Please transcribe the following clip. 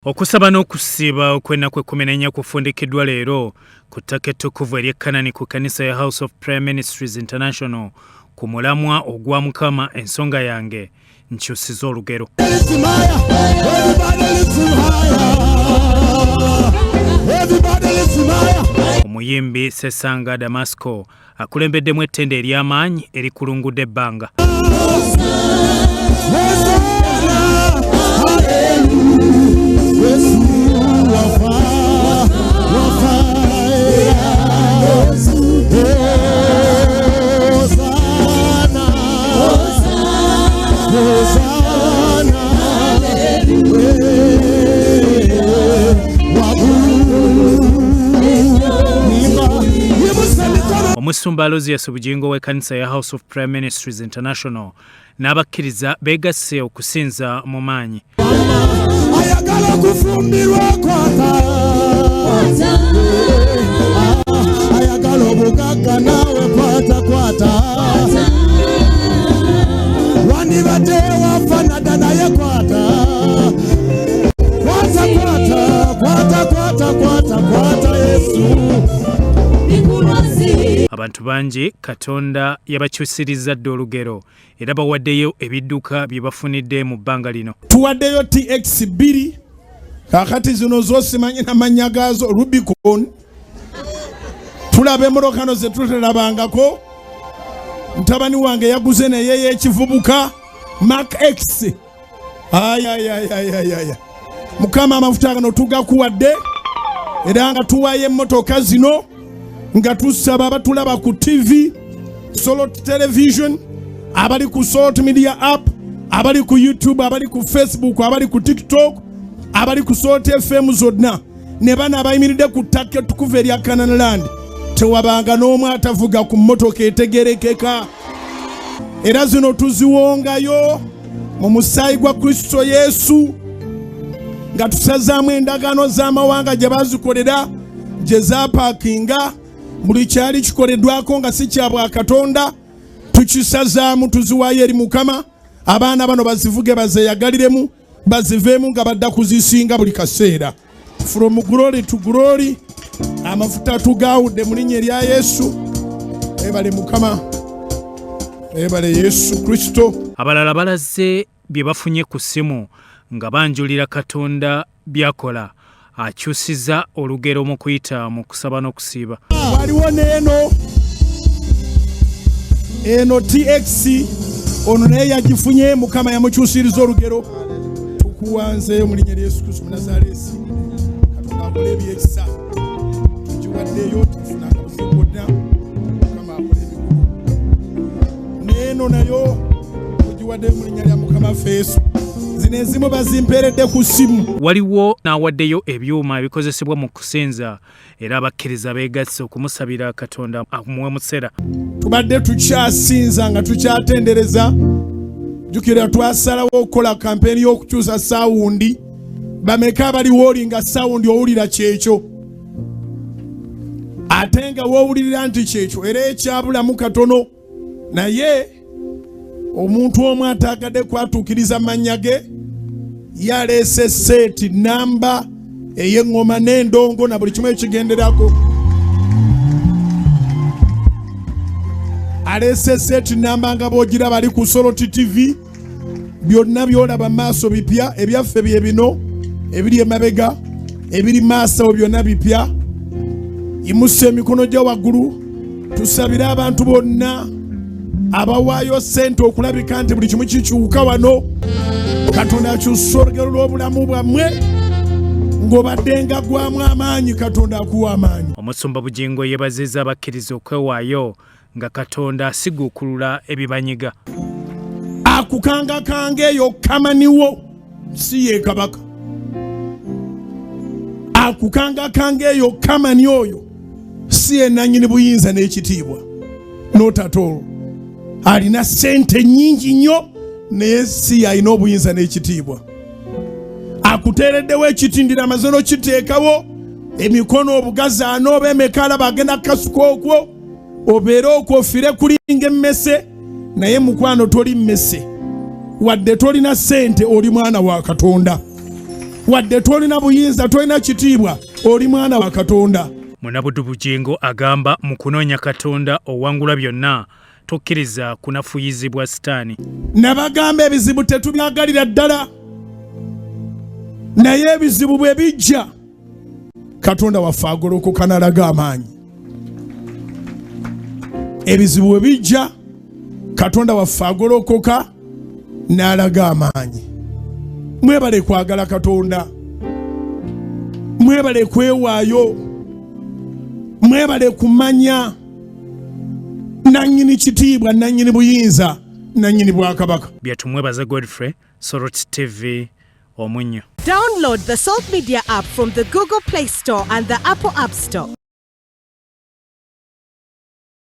Okusaba n'okusiiba okw'ennaku 14 kufundikiddwa leero ku ttaka ettukuvu ery'e Canaan ku kkanisa ya House of Prayer Ministries International ku mulamwa ogwa Mukama ensonga yange nkyusiza olugero. Omuyimbi Ssesanga Damasco akulembeddemu ettendo ery'amaanyi erikulungudde ebbanga. Omusumba Alozias Bugingo w'ekkanisa ya House of Prayer Ministries International n'abakkiriza beegasse okusinza mu maanyi. Ayagala kufumbirwa kwata ayagala obugagga nawe kwata wandibadde wafanada naye kwata Yesu. Abantu bangi Katonda yabakyusiriza dde olugero era bawaddeyo ebidduka bye bafunidde mu bbanga lino. Tuwaddeyo TX 2 kakati zino zosimanyi n'amannya gaazo Rubicon. Tulabe emmotoka ze tuterabangako. Mutabani wange yaguze naye y'ekivubuka Mark X. Aya. Mukama amafuta gano tugakuwadde era nga tuwaye emmotoka zino nga tusaba abatulaba ku TV, Solo Television, abali ku Salt Media App, abali ku YouTube, abali ku Facebook, abali ku TikTok, abali ku Salt FM zonna ne bana abayimiridde ku ttaka ettukuvu erya Canaan land tewabanga n'omu atavuga ku mmotoka etegerekeka. Era zino tuziwongayo mu musaayi gwa Kristo Yesu nga tusazaamu endagaano z'amawanga gye bazikolera gye zaapakinga. Buli kyali kikoleddwako nga si kya bwa Katonda tukisazaamu tuziwaayo eri Mukama. Abaana bano bazivuge bazeeyagaliremu baziveemu nga badda kuzisinga buli kaseera. From glory to glory, amafuta tugaawudde mu linnya erya Yesu. Ebale Mukama, ebale Yesu Kristo. Abalala balaze bye bafunye ku ssimu nga banjulira Katonda byakola. Akyusiza olugero mu kuyita mu kusaba n'okusiiba. Waliwo eno TX ono naye yagifunye Mukama yamukyusiriza olugero. Tukuwanze mu linnya lya Yesu Kristo Munazaalesi. Katonda akole ebyekisa. Tugiwaddeyo tufunanga buzimbonna. Mukama akole ebikulu. N'eno nayo tugiwaddeyo mu linnya lya Mukama Yesu. Zino ezimu bazimpeeredde ku ssimu. Waliwo n'awaddeyo ebyuma ebikozesebwa mu kusinza era abakkiriza beegasse okumusabira Katonda amuwe musera. Tubadde tukyasinza nga tukyatendereza. Jjukira twasalawo okukola kampeni y'okukyusa saawundi. Bameka abaliwo oli nga saawundi owulira kyekyo. Ate nga woowulirira nti kyekyo era ekyabulamu katono. Naye omuntu omu ataagadde kwatuukiriza amannya ge yaleese seeti namba ey'eŋŋoma n'endongo na buli kimu ekigenderako. Aleese seeti namba nga bw'ogira bali ku Solo TV. Byonna by'olaba maaso bipya, ebyaffe bye bino ebiri emabega ebiri maaso byonna bipya. Yimusa emikono gya waggulu tusabire abantu bonna abawaayo ssente okulabika nti buli kimu kikyuka wano. Katonda akyusa olugero lw'obulamu bwammwe ng'obadde nga gwamu amaanyi. Katonda akuwa amaanyi. Omusumba Bugingo yeebazizza abakkiriza okwewaayo nga Katonda asiguukulula ebibanyiga. Akukangakanga eyo kamaniwo si ye kabaka. Akukangakanga eyo kamani oyo si ye nannyini buyinza n'ekitiibwa. Not at all. Alina ssente nnyingi nnyo naye si alina obuyinza n'ekitiibwa. Akuteereddewo ekitindiro amaze n'okiteekawo emikono obugazaano oba emekala bagenda kukasuka okwo obeere okwofire kulinga emmese naye mukwano toli mmese wadde tolina ssente oli mwana wa Katonda. wadde tolina buyinza tolina kitiibwa oli mwana wa Katonda. Munabudu Bugingo agamba mu kunoonya Katonda owangula byonna tokkiriza kunafuyizibwa sitaani. Nabagamba ebizibu tetubyagalira ddala, naye ebizibu bwe bijja Katonda waffe agolokoka n'alaga amaanyi. Ebizibu bwe bijja Katonda waffe agolokoka n'alaga amaanyi. Mwebale kwagala Katonda, mwebale kwewaayo, mwebale kumanya nannyini kitiibwa, nannyini buyinza, nannyini bwakabaka. Byatumwebaza Godfrey, Soroti TV, Omunyo. Download the Salt Media app from the Google Play Store and the Apple App Store.